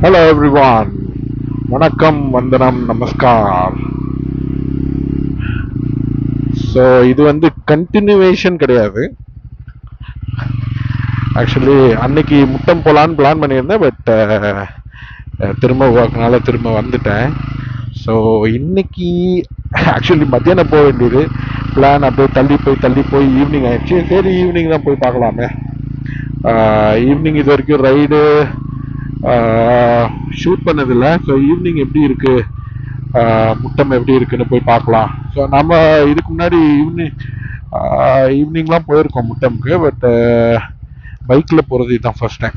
Hello everyone, வணக்கம், வந்தனம், நமஸ்கார். So இது வந்து கண்டினியூவேஷன் கிடையாது. ஆக்சுவலி அன்னைக்கு முட்டம் போகலான்னு பிளான் பண்ணியிருந்தேன், பட் திரும்ப ஒர்க்னால திரும்ப வந்துட்டேன். ஸோ இன்னைக்கு ஆக்சுவலி மத்தியானம் போக வேண்டியது பிளான் அப்படியே தள்ளி போய் ஈவினிங் ஆயிடுச்சு. சரி, ஈவினிங் தான் போய் பார்க்கலாமே. ஈவினிங் இது வரைக்கும் ரைடு ஷூட் பண்ணதில்லை. ஸோ ஈவினிங் எப்படி இருக்கு, முட்டம் எப்படி இருக்குன்னு போய் பார்க்கலாம். ஸோ நம்ம இதுக்கு முன்னாடி ஈவினிங்லாம் போயிருக்கோம் முட்டம்க்கு, பட் பைக்கில் போகிறது இதுதான் ஃபர்ஸ்ட் டைம்.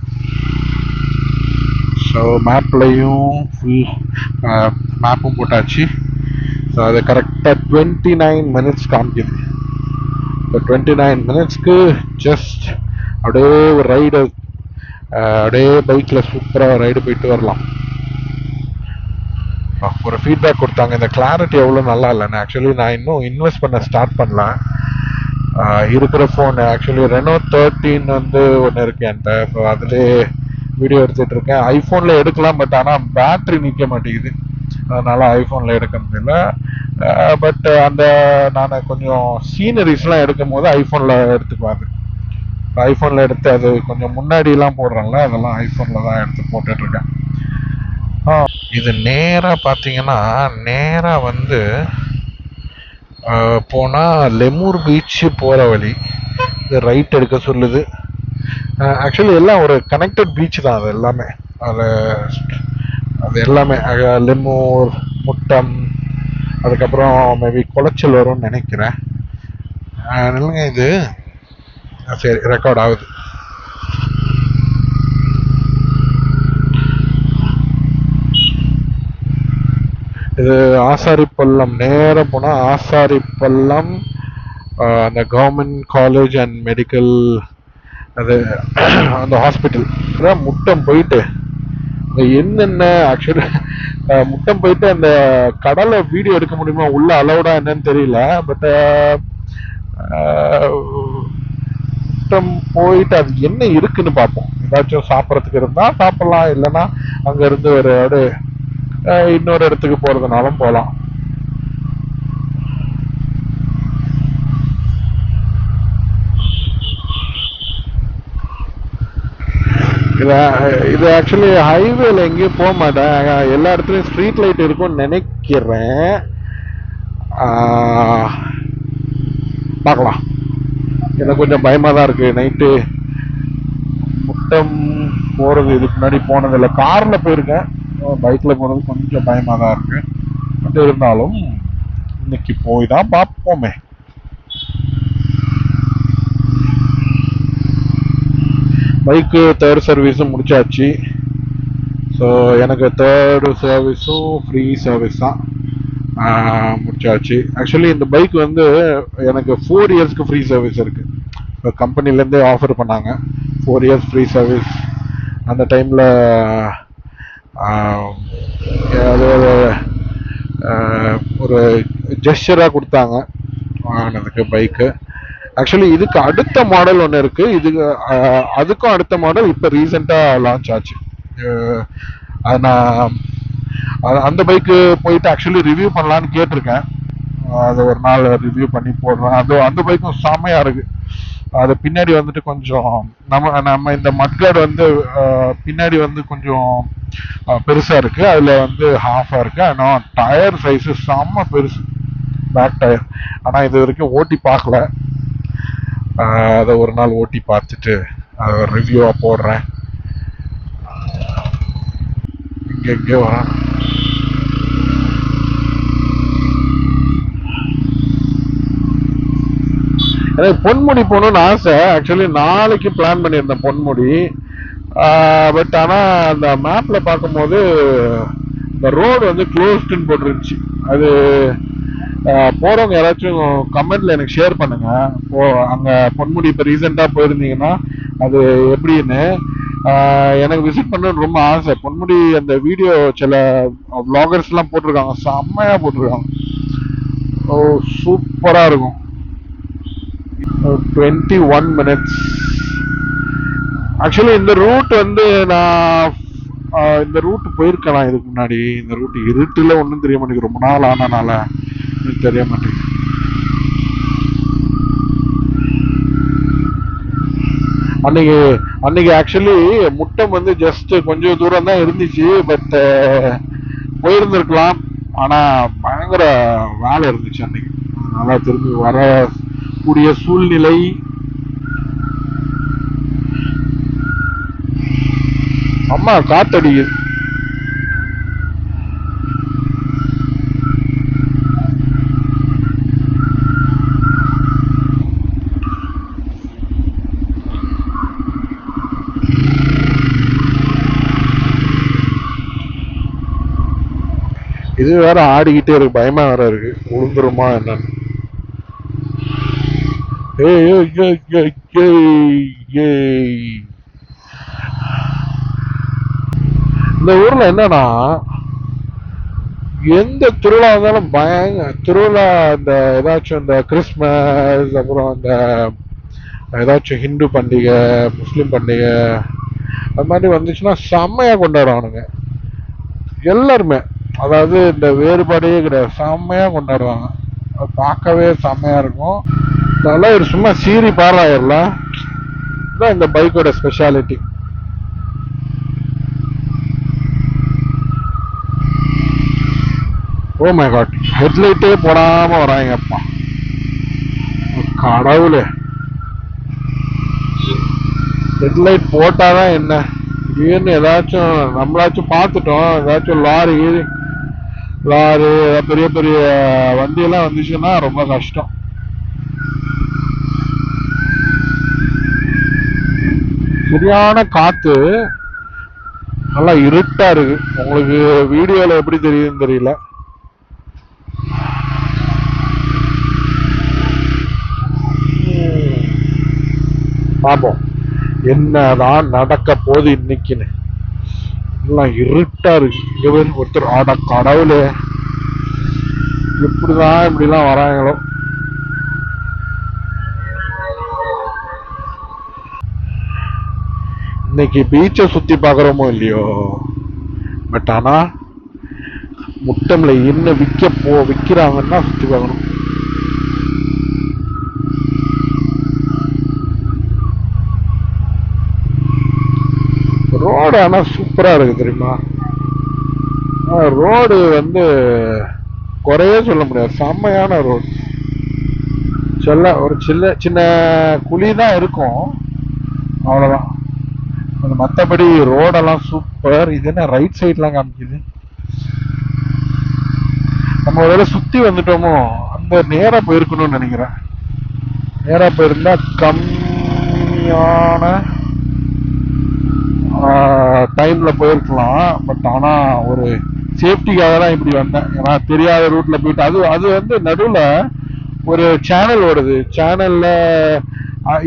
ஸோ மேப்லையும் ஃபுல் மேப்பும் போட்டாச்சு. ஸோ அது கரெக்டாக 29 minutes காமிக்குது. ஸோ 29 minutesக்கு ஜஸ்ட் அப்படியே ஒரு ரைடு, அப்படியே பைக்கில் சூப்பராக ரைடு போயிட்டு வரலாம். ஒரு ஃபீட்பேக் கொடுத்தாங்க, இந்த கிளாரிட்டி எவ்வளோ நல்லா இல்லைன்னு. ஆக்சுவலி நான் இன்னும் இன்வெஸ்ட் பண்ண ஸ்டார்ட் பண்ணல. இருக்கிற ஃபோன் ஆக்சுவலி ரெனோ 13 வந்து ஒன்று இருக்கு என்கிட்ட. ஸோ அதிலே வீடியோ எடுத்துகிட்டு இருக்கேன். ஐஃபோனில் எடுக்கலாம், பட் ஆனால் பேட்ரி நிற்க மாட்டேங்குது. அதனால் ஐஃபோனில் எடுக்க முடியல. பட் அந்த நான் கொஞ்சம் சீனரிஸ்லாம் எடுக்கும் போது ஐஃபோனில் எடுத்துக்குவாங்க. ஐஃபோனில் எடுத்து அது கொஞ்சம் முன்னாடிலாம் போடுறேன்ல, அதெல்லாம் ஐஃபோனில் தான் எடுத்து போட்டுட்ருக்கேன். இது நேராக பார்த்தீங்கன்னா நேராக வந்து போனால் லெமூர் பீச்சு போகிற வழி. இது ரைட் எடுக்க சொல்லுது. ஆக்சுவலி எல்லாம் ஒரு கனெக்டட் பீச் தான். அது எல்லாமே அது எல்லாமே லெமூர், முட்டம், அதுக்கப்புறம் மேபி குளச்சல் வரும்னு நினைக்கிறேன். இல்லைங்க, இது சரி ரெக்கார்ட் ஆகுது. இது ஆசாரிப்பள்ளம். நேராக போனால் ஆசாரிப்பள்ளம், அந்த கவர்மெண்ட் காலேஜ் அண்ட் மெடிக்கல், அது அந்த ஹாஸ்பிட்டல். முட்டம் போயிட்டு என்னென்ன ஆக்சுவலி முட்டம் போயிட்டு அந்த கடலை வீடியோ எடுக்க முடியுமா, உள்ள அலௌடா என்னன்னு தெரியல. பட் முட்டம் போயிட்டு அது என்ன இருக்குன்னு பார்ப்போம். ஏதாச்சும் சாப்பிட்றதுக்கு இருந்தால் சாப்பிடலாம், இல்லைன்னா அங்கேருந்து ஒரு இன்னொரு இடத்துக்கு போகிறதுனாலும் போகலாம். இது ஆக்சுவலி ஹைவேல எங்கேயும் போக மாட்டேன். எல்லா இடத்துலையும் ஸ்ட்ரீட் லைட் இருக்கும்னு நினைக்கிறேன். பார்க்கலாம். எனக்கு கொஞ்சம் பயமாக தான் இருக்குது. நைட்டு முட்டம் போகிறது இதுக்கு முன்னாடி போனதில்லை. காரில் போயிருக்கேன், பைக்கில் போகிறது கொஞ்சம் பயமாக தான் இருக்குது. பட் இருந்தாலும் இன்னைக்கு போய் தான் பார்ப்போமே. பைக்கு தேர்ட் சர்வீஸும் முடிச்சாச்சு. ஸோ எனக்கு தேர்டு சர்வீஸும் ஃப்ரீ சர்வீஸ் தான் முடிச்சாச்சு. ஆக்சுவலி இந்த பைக் வந்து எனக்கு 4 இயர்ஸ்க்கு ஃப்ரீ சர்வீஸ் இருக்குது. இப்போ கம்பெனிலேருந்தே ஆஃபர் பண்ணாங்க 4 இயர்ஸ் ஃப்ரீ சர்வீஸ். அந்த டைமில் அது ஒரு ஜெஸ்டராக கொடுத்தாங்க வாங்கினதுக்கு பைக்கு. ஆக்சுவலி இதுக்கு அடுத்த மாடல் ஒன்று இருக்குது. அதுக்கும் அடுத்த மாடல் இப்போ ரீசெண்டாக லான்ச் ஆச்சு. அது நான் அந்த பைக்கு போயிட்டு ஆக்சுவலி ரிவ்யூ பண்ணலான்னு கேட்டிருக்கேன். அது ஒரு நாள் ரிவ்யூ பண்ணி போடுறேன். அந்த பைக்கும் செம்மையாக இருக்குது. அது பின்னாடி வந்துட்டு கொஞ்சம் நம்ம இந்த மட்கார்டு வந்து பின்னாடி வந்து கொஞ்சம் பெருசாக இருக்குது, அதில் வந்து ஹாஃபாக இருக்குது. ஆனால் டயர் சைஸு செம்ம பெருசு, பேக் டயர். ஆனால் இது வரைக்கும் ஓட்டி பார்க்கல. அதை ஒரு நாள் ஓட்டி பார்த்துட்டு அதை ரிவ்யூவாக போடுறேன். இங்கே வரேன். எனக்கு பொன்முடி போகணும்னு ஆசை. ஆக்சுவலி நாளைக்கு பிளான் பண்ணியிருந்தேன் பொன்முடி. பட் ஆனால் அந்த மேப்பில் பார்க்கும்போது இந்த ரோடு வந்து க்ளோஸ்டுன்னு போட்டுருந்துச்சு. அது போகிறவங்க யாராச்சும் கமெண்ட்ல எனக்கு ஷேர் பண்ணுங்க. இப்போ அங்கே பொன்முடி இப்போ ரீசெண்டாக போயிருந்தீங்கன்னா அது எப்படின்னு. எனக்கு விசிட் பண்ணணும்னு ரொம்ப ஆசை. பொன்முடி அந்த வீடியோ சில விளாகர்ஸ்லாம் போட்டிருக்காங்க, செம்மையாக போட்டிருக்காங்க. ஓ, சூப்பராக இருக்கும். 21 minutes. ஆக்சுவலி இந்த ரூட் வந்து நான் இந்த ரூட் போயிருக்கலாம் இதுக்கு முன்னாடி. இந்த ரூட் இருட்டுல ஒன்றும் தெரிய மாட்டேங்குது, ரொம்ப நாள் ஆனனால எனக்கு தெரிய மாட்டேங்குது. அன்னைக்கு ஆக்சுவலி முட்டம் வந்து ஜஸ்ட் கொஞ்சம் தூரம் தான் இருந்துச்சு. பட் போயிருந்திருக்கலாம், ஆனா பயங்கர வேலை இருந்துச்சு அன்னைக்கு. அதனால திரும்பி வரக்கூடிய சூழ்நிலை. அம்மா காத்தடிக்குது. இது வேற ஆடிக்கிட்டே இருக்கு, பயமா வேற இருக்கு, உளுந்துருமா என்னன்னு. இந்த ஊர்ல என்னன்னா எந்த திருவிழா இருந்தாலும் திருவிழா, இந்த ஏதாச்சும் இந்த கிறிஸ்மஸ், அப்புறம் இந்த ஏதாச்சும் ஹிந்து பண்டிகை, முஸ்லீம் பண்டிகை அது மாதிரி வந்துச்சுன்னா செம்மையா கொண்டாடுவானுங்க எல்லாருமே. அதாவது இந்த வேறுபாடே கிடையாது, செம்மையா கொண்டாடுவாங்க. அது பார்க்கவே செம்மையா இருக்கும். அதெல்லாம் ஒரு சும்மா சீரி பாராயிரலாம். இதுதான் இந்த பைக்கோட ஸ்பெஷாலிட்டி. ஓ மை காட், ஹெட்லைட்டே போடாம வராங்கப்பா, கடவுளே. ஹெட்லைட் போட்டாதான் என்ன, திடீர்னு ஏதாச்சும் நம்மளாச்சும் பார்த்துட்டோம், ஏதாச்சும் லாரி பெரிய பெரிய வண்டியெல்லாம் வந்துச்சுன்னா ரொம்ப கஷ்டம். சரியான காத்து, நல்லா இருட்டா இருக்கு. உங்களுக்கு வீடியோல எப்படி தெரியுதுன்னு தெரியல. பாப்போம் என்னதான் நடக்க போகுது இன்னைக்குன்னு. எல்லாம் இருட்டா இருக்கு. இங்க ஒருத்தர் ஆட கடவுளே, எப்படிதான் இப்படிலாம் வராங்களோ. இன்னைக்கு பீச்சை சுத்தி பாக்குறோமோ இல்லையோ, பட் ஆனா முட்டம்ல என்ன விக்கிறாங்கன்னா சுத்தி பார்க்கணும். ரோடு ஆனா சூப்பரா இருக்கு தெரியுமா. ரோடு வந்து குறையே சொல்ல முடியாது, செம்மையான ரோடு. ஒரு சின்ன குழி தான் இருக்கும், அவ்வளவுதான். மற்றபடி ரோடெல்லாம் சூப்பர். இது என்ன ரைட் சைட்லாம் காமிக்குது, நம்ம ஒரு வேளை சுத்தி வந்துட்டோமோ. அந்த நேரா போயிருக்கணும்னு நினைக்கிறேன். நேரா போயிருந்தா கம்மியான டைம்ல போயிருக்கலாம். பட் ஆனா ஒரு சேஃப்டிக்காக தான் இப்படி வந்தேன். ஏன்னா தெரியாத ரூட்ல போயிட்டு அது வந்து நடுவுல ஒரு சேனல் ஓடுது. சேனல்ல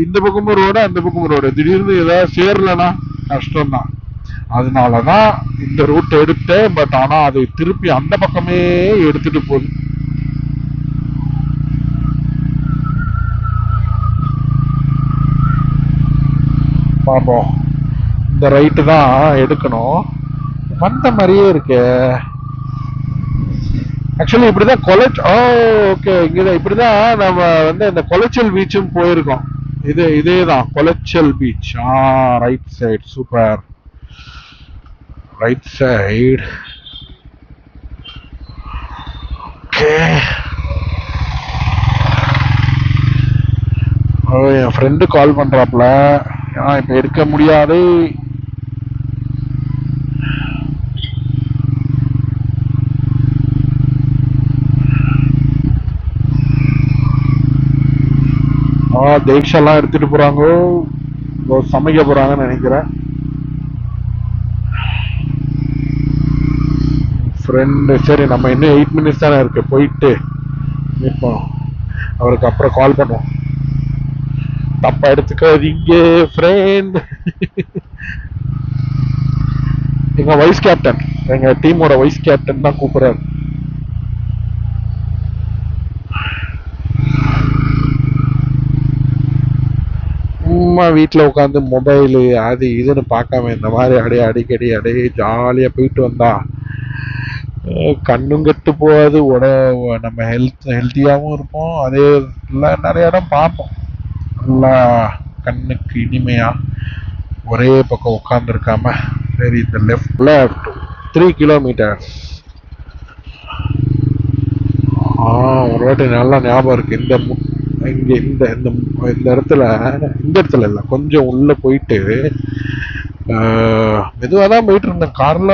இந்த பக்கமும் ரோடு, அந்த பக்கமும் ரோடு. திடீர்னு ஏதாவது சேரலன்னா கஷ்டம்தான். அதனாலதான் இந்த ரூட் எடுத்தேன். பட் ஆனா அது திருப்பி அந்த பக்கமே எடுத்துட்டு போகுது. பாப்போம். இந்த ரைட்டு தான் எடுக்கணும். வந்த மாதிரியே இருக்கு. ஆக்சுவலி இப்படிதான் ஓகே, இங்கதான் இப்படிதான் நம்ம வந்து இந்த கொலைச்சல் பீச்சும் போயிருக்கோம். இதேதான் Kolachal beach. Right side, super. Right side. Okay. என் ஃப்ரெண்டு கால் பண்றாப்ல, இப்ப எடுக்க முடியாது. தேக்ஷெல்லாம் எடுத்துட்டு போறாங்க. சமைக்க போறாங்கன்னு நினைக்கிறேன். ஃப்ரெண்டு சரி, நம்ம இன்னும் 8 மினிட்ஸ் தானே இருக்கு, போயிட்டு இப்போ அவருக்கு அப்புறம் கால் பண்ணுவோம். தப்பா எடுத்துக்காதீங்க ஃப்ரெண்ட். எங்க வைஸ் கேப்டன், எங்க டீமோட வைஸ் கேப்டன் தான் கூப்பிடுறாரு. சும்மா வீட்டில் உட்காந்து மொபைலு அது இதுன்னு பார்க்காம இந்த மாதிரி அடிக்கடி ஜாலியாக போயிட்டு வந்தா கண்ணும் கெட்டு போகாது, நம்ம ஹெல்த்தியாகவும் இருப்போம். அதே இல்லை, நிறைய இடம் பார்ப்போம். நல்லா கண்ணுக்கு இனிமையா ஒரே பக்கம் உட்காந்துருக்காம. சரி, இந்த லெஃப்ட்ல 3 கிலோமீட்டர்ஸ். ஒரு வாட்டி நல்லா ஞாபகம் இருக்கு. இங்க இந்த இந்த இந்த இடத்துல இல்ல, கொஞ்சம் உள்ள போயிட்டு மெதுவாக தான் போயிட்டு இருந்தேன். கார்ல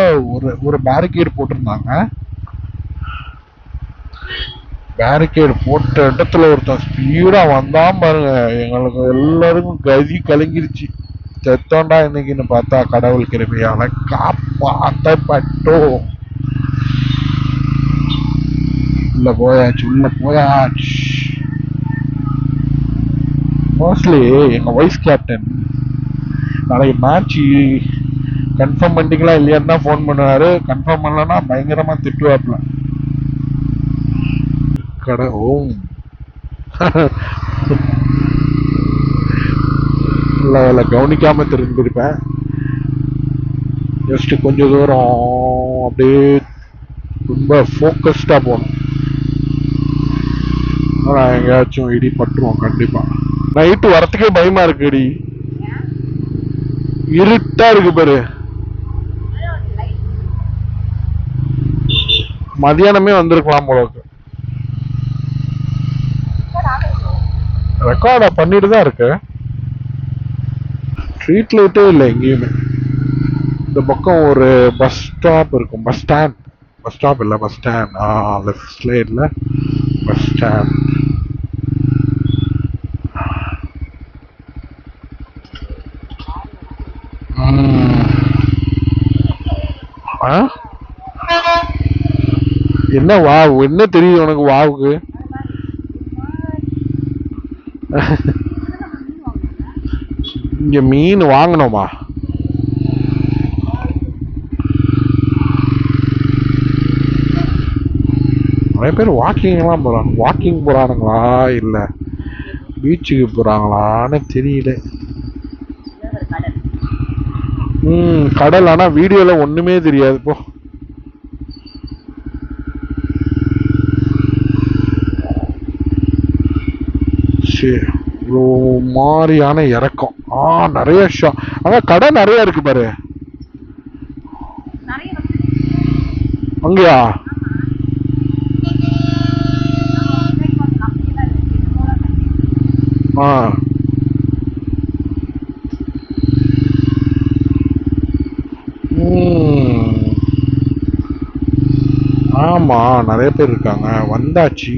ஒரு பேரிகேடு போட்டிருந்தாங்க. பேரிகேடு போட்ட இடத்துல ஒருத்தன் ஸ்பீடா வந்தான் பாருங்க. எங்களுக்கு எல்லாருக்கும் கதி கலங்கிருச்சு. செத்தோண்டா இன்னைக்குன்னு பார்த்தா கடவுள் கிருபையால காப்பாற்றப்பட்டோம். உள்ள போயாச்சு. மோஸ்ட்லி எங்க வைஸ் கேப்டன் நாளைக்கு மேட்ச் கன்ஃபார்ம் பண்ணிட்டீங்களா இல்லையான்னு தான் ஃபோன் பண்ணுவாரு. கன்ஃபார்ம் பண்ணலன்னா பயங்கரமா திட்டுவாப்ல. கடை ஓம் இல்லை, கவனிக்காம திரும்பிருப்பேன். ஜஸ்ட் கொஞ்சம் தூரம் அப்படியே ரொம்ப ஃபோக்கஸ்டா போகணும். எங்கேயாச்சும் இடி பட்டுருவோம் கண்டிப்பா. நைட்டு வரத்துக்கே பயமா இருக்கு. இடி இருட்டா இருக்கு பாரு. மதியானமே வந்திருக்கலாம் போல இருக்கு. ரெக்கார்டா பண்ணிட்டு தான் இருக்கு. ஸ்ட்ரீட் லைட்டே இல்லை எங்கேயுமே. இந்த பக்கம் ஒரு பஸ் ஸ்டாப் இருக்கும். பஸ் ஸ்டாப் இல்லை, பஸ் ஸ்டாண்ட். லெஃப்ட் சைட்ல பஸ் ஸ்டாண்ட். என்ன வாவு, என்ன தெரியும் உனக்கு வாவுக்கு? இங்க மீன் வாங்கணுமா? நிறைய பேர் வாக்கிங் போறானுங்களா இல்ல பீச்சுக்கு போறாங்களான்னு தெரியல. கடல், ஆனா வீடியோல ஒண்ணுமே தெரியாது. போ மாதிரியான இறக்கம். நிறைய அதான் கடை நிறைய இருக்கு பாரு. அங்கயா? ஆமா, நிறைய பேர் இருக்காங்க. வந்தாச்சு.